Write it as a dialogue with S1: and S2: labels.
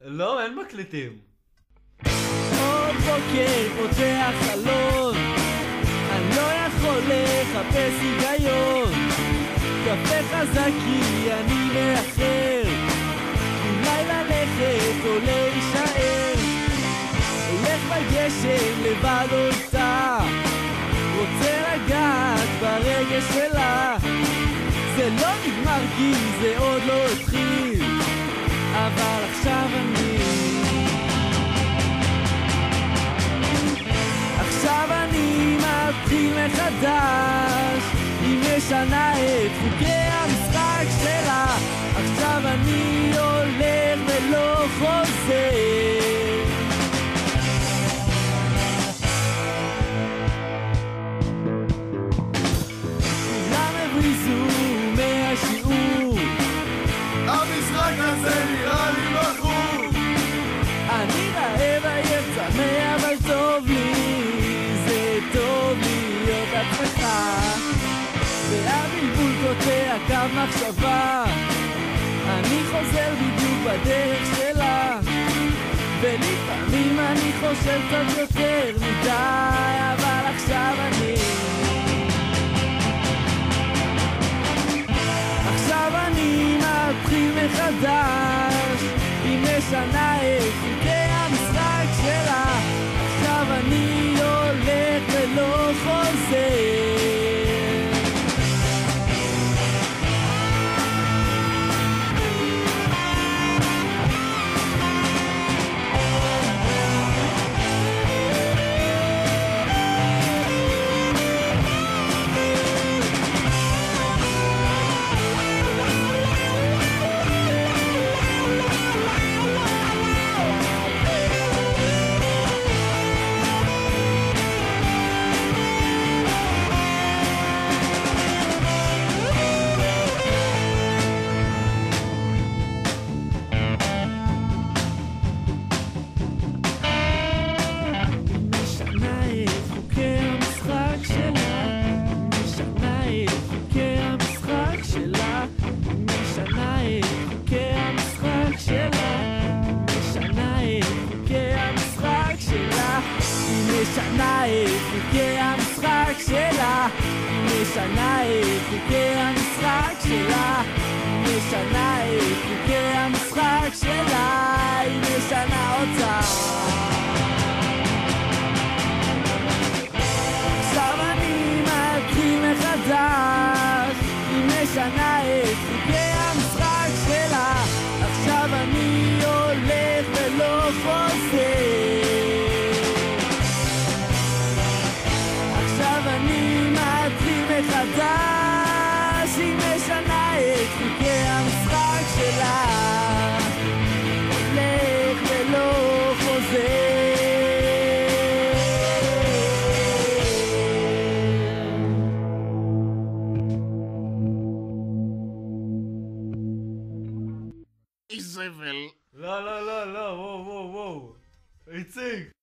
S1: לא, אין מקליטים.
S2: עוד בוקר פותח חלון, אני לא יכול לחפש היגיון. קפה חזק כי אני מאחר, אולי ללכת או להישאר. הולך בגשם לבד אותה, רוצה לגעת ברגש שלה. זה לא נגמר כי זה עוד לא התחיל, אבל עכשיו אני מתחיל מחדש. היא משנה את חוקי המשחק שלה, עכשיו אני הולך ולא חוזר. כולם הבריזו מהשיעור,
S3: המשחק הזה נראה לי בחור.
S2: אני רעב עייף צמא אבל טוב לי, זה טוב להיות עצמך. והבלבול קוטע קו מחשבה, אני חוזר בדיוק בדרך שלה. ולפעמים אני חושב קצת יותר מדי, אבל עכשיו אני מתחיל מחדש. היא משנה את חוקי המשחק שלה, עכשיו אני הולך ולא חוזר. משנה את חוקי המשחק שלה, משנה את חוקי המשחק שלה, משנה את חוקי המשחק שלה, היא משנה אותה. עכשיו אני מתחיל מחדש, היא משנה את חוקי המשחק שלה, עכשיו אני הולך ולא חוזר. אני מתחיל מחדש, היא משנה את חוקי המשחק שלה, הולך ולא חוזר.
S3: איזבל.
S1: לא, וואו, איציק.